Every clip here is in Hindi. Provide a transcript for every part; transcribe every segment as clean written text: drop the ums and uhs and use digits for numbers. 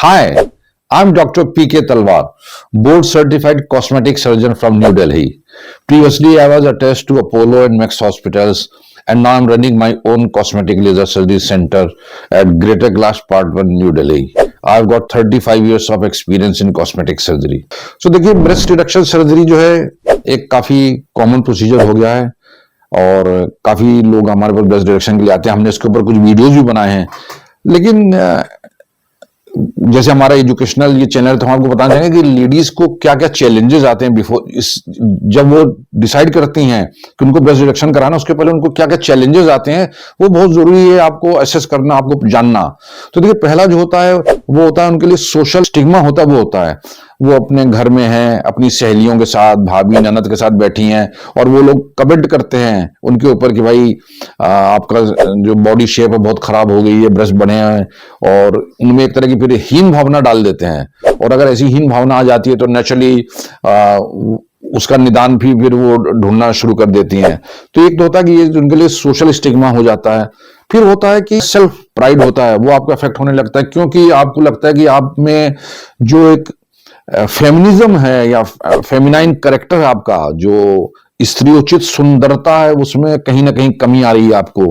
Hi, I'm Dr. P.K. Talwar, board certified cosmetic surgeon from New Delhi. Previously, I was attached to Apollo and Max hospitals, and now I'm running my own cosmetic laser surgery center at Greater Glass Part 1, New Delhi. I've got 35 years of experience in cosmetic surgery. So देखिए, ब्रेस्ट रिडक्शन सर्जरी जो है एक काफी कॉमन प्रोसीजर हो गया है और काफी लोग हमारे पास ब्रेस्ट रिडक्शन के लिए आते हैं। हमने इसके ऊपर कुछ वीडियोस भी बनाए हैं, लेकिन जैसे हमारा एजुकेशनल ये चैनल, तो हम आपको बताना चाहेंगे कि लेडीज को क्या क्या चैलेंजेस आते हैं बिफोर जब वो डिसाइड करती हैं कि उनको ब्रेस्ट रिडक्शन कराना, उसके पहले उनको क्या क्या चैलेंजेस आते हैं, वो बहुत जरूरी है आपको असेस करना, आपको जानना। तो देखिए, पहला जो होता है वो होता है उनके लिए सोशल स्टिग्मा होता है। वो होता है वो अपने घर में हैं, अपनी सहेलियों के साथ, भाभी ननद के साथ बैठी हैं और वो लोग कमेंट करते हैं उनके ऊपर कि भाई आपका जो बॉडी शेप है बहुत खराब हो गई है, ब्रेस्ट बने हैं, और उनमें एक तरह की फिर हीन भावना डाल देते हैं। और अगर ऐसी हीन भावना आ जाती है तो नेचुरली उसका निदान भी फिर वो ढूंढना शुरू कर देती हैं। तो एक तो होता है कि ये उनके लिए सोशल स्टिग्मा हो जाता है। फिर होता है कि सेल्फ प्राइड होता है, वो आपको अफेक्ट होने लगता है, क्योंकि आपको लगता है कि आप में जो एक फेमिनिज्म है या फेमिनाइन कैरेक्टर है आपका, जो स्त्रीोचित सुंदरता है, उसमें कहीं ना कहीं कमी आ रही है आपको।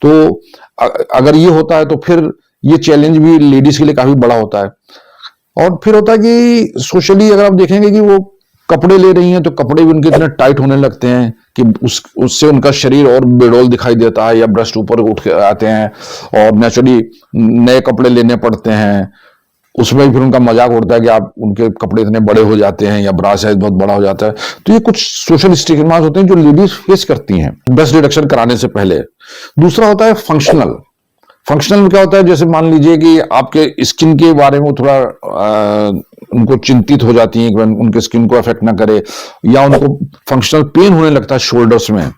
तो अगर ये होता है तो फिर ये चैलेंज भी लेडीज के लिए काफी बड़ा होता है। और फिर होता है कि सोशली अगर आप देखेंगे कि वो कपड़े ले रही हैं तो कपड़े भी उनके इतने टाइट होने लगते हैं कि उससे उनका शरीर और बेडोल दिखाई देता है या ब्रेस्ट ऊपर उठ के आते हैं, और नेचुरली नए कपड़े लेने पड़ते हैं। उसमें फिर उनका मजाक उड़ता है कि आप उनके कपड़े इतने बड़े हो जाते हैं या ब्रा साइज बहुत बड़ा हो जाता है। तो ये कुछ सोशल स्टिग्मास होते हैं जो लेडीज फेस करती हैं ब्रेस्ट रिडक्शन कराने से पहले। दूसरा होता है फंक्शनल। फंक्शनल में क्या होता है, जैसे मान लीजिए कि आपके स्किन के बारे में थोड़ा उनको चिंतित हो जाती हैं कि उनके स्किन को अफेक्ट ना करे, या उनको फंक्शनल पेन होने लगता है शोल्डर्स में।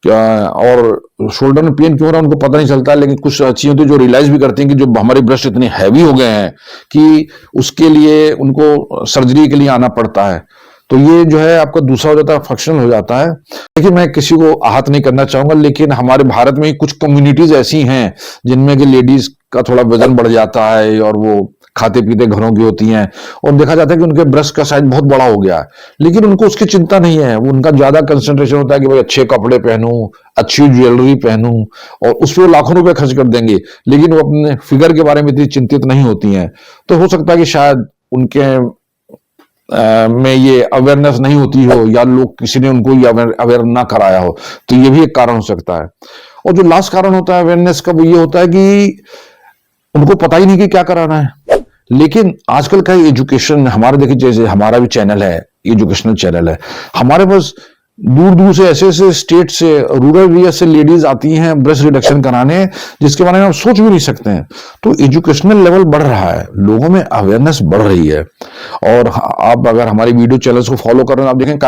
और शोल्डर में पेन क्यों हो रहा है उनको पता नहीं चलता, लेकिन कुछ अच्छी होती है जो रियलाइज भी करती हैं कि जो हमारे ब्रेस्ट इतने हैवी हो गए हैं कि उसके लिए उनको सर्जरी के लिए आना पड़ता है। तो ये जो है आपका दूसरा हो जाता है, फंक्शनल हो जाता है। देखिए, मैं किसी को आहत नहीं करना चाहूंगा, लेकिन हमारे भारत में ही कुछ कम्युनिटीज ऐसी हैं जिनमें कि लेडीज का थोड़ा वजन बढ़ जाता है और वो खाते पीते घरों की होती हैं, और देखा जाता है कि उनके ब्रेस्ट का साइज बहुत बड़ा हो गया है, लेकिन उनको उसकी चिंता नहीं है। उनका ज्यादा कंसंट्रेशन होता है कि भाई अच्छे कपड़े पहनूं, अच्छी ज्वेलरी पहनूं, और उस पर लाखों रुपए खर्च कर देंगे, लेकिन वो अपने फिगर के बारे में इतनी चिंतित नहीं होती हैं। तो हो सकता है कि शायद उनके में ये अवेयरनेस नहीं होती हो, या लोग किसी ने उनको ये अवेयर ना कराया हो, तो ये भी एक कारण हो सकता है। और जो लास्ट कारण होता है अवेयरनेस का, वो ये होता है कि उनको पता ही नहीं कि क्या कराना है। लेकिन आजकल का एजुकेशन, हमारे देखिए जैसे हमारा भी चैनल है, एजुकेशनल चैनल है, हमारे पास दूर दूर से ऐसे ऐसे स्टेट से, रूरल एरिया से लेडीज आती हैं ब्रेस्ट रिडक्शन कराने, जिसके बारे में आप सोच भी नहीं सकते हैं। तो एजुकेशनल लेवल बढ़ रहा है, लोगों में अवेयरनेस बढ़ रही है। और आप अगर हमारे वीडियो चैनल्स को फॉलो कर रहे हैं, आप देखें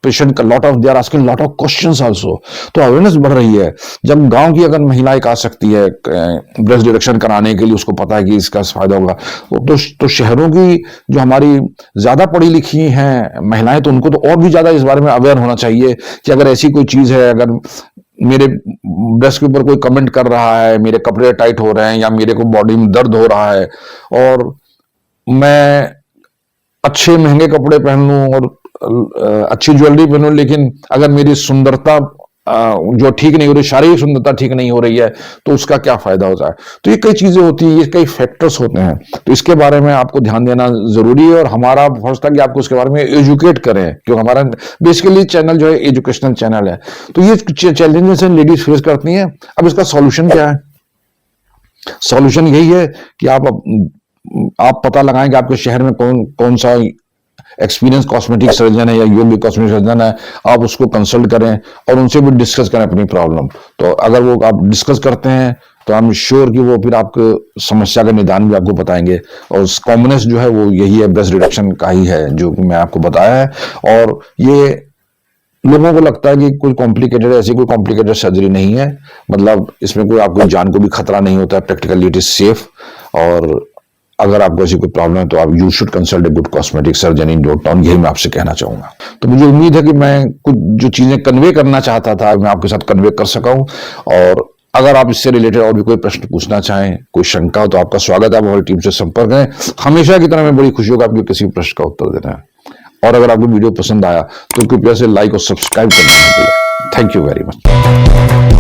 पेशेंट का lot of they are asking lot of questions also. तो अवेयरनेस बढ़ रही है। जब गांव की अगर महिला एक आ सकती है ब्रेस्ट रिडक्शन कराने के लिए, उसको पता है कि इसका फायदा होगा, तो शहरों की जो हमारी ज्यादा पढ़ी लिखी हैं महिलाएं, तो उनको तो और भी ज्यादा इस बारे में अवेयर होना चाहिए कि अगर ऐसी कोई चीज है, अगर मेरे ब्रेस्ट के ऊपर कोई कमेंट कर रहा है, मेरे कपड़े टाइट हो रहे हैं, या मेरे को बॉडी में दर्द हो रहा है, और मैं अच्छे महंगे कपड़े पहन लूं और अच्छी ज्वेलरी पहनूं, लेकिन अगर मेरी सुंदरता जो ठीक नहीं हो रही, शारीरिक सुंदरता ठीक नहीं हो रही है, तो उसका क्या फायदा होता है। तो ये कई चीजें होती हैं, ये कई फैक्टर्स होते हैं, तो इसके बारे में आपको ध्यान देना जरूरी है। और हमारा फर्ज था कि आपको उसके बारे में एजुकेट करें, क्योंकि हमारा बेसिकली चैनल जो है एजुकेशनल चैनल है। तो ये चैलेंजेस लेडीज फेस करती हैं। अब इसका सॉल्यूशन क्या है? सॉल्यूशन यही है कि आप पता लगाएं कि आपके शहर में कौन कौन सा एक्सपीरियंस कॉस्मेटिक सर्जन है या योग्य कॉस्मेटिक सर्जन है। आप उसको कंसल्ट करें और उनसे भी डिस्कस करें अपनी प्रॉब्लम। तो अगर वो आप डिस्कस करते हैं तो आई एम श्योर कि वो फिर आपको समस्या का निदान भी आपको बताएंगे। और कॉमनेस्ट जो है वो यही है, ब्रेस्ट रिडक्शन का ही है, जो कि मैं आपको बताया है। और ये लोगों को लगता है कि कोई कॉम्प्लिकेटेड, ऐसी कोई कॉम्प्लिकेटेड सर्जरी नहीं है। मतलब इसमें कोई आपको जान को भी खतरा नहीं होता है, प्रैक्टिकली इट इज सेफ। और अगर आपको ऐसी कोई प्रॉब्लम है तो आप you should consult a good cosmetic surgeon in your town. यही मैं आपसे कहना चाहूंगा। तो मुझे उम्मीद है कि मैं कुछ जो चीजें कन्वे करना चाहता था मैं आपके साथ कन्वे कर सका हूं। और अगर आप इससे रिलेटेड और भी कोई प्रश्न पूछना चाहें, कोई शंका हो, तो आपका स्वागत है, आप हमारी टीम से संपर्क करें। हमेशा की तरह मैं बड़ी खुशी होगा आपके किसी भी प्रश्न का उत्तर देना है। और अगर आपको वीडियो पसंद आया तो कृपया से लाइक और सब्सक्राइब करना मत भूलें। Thank you very much.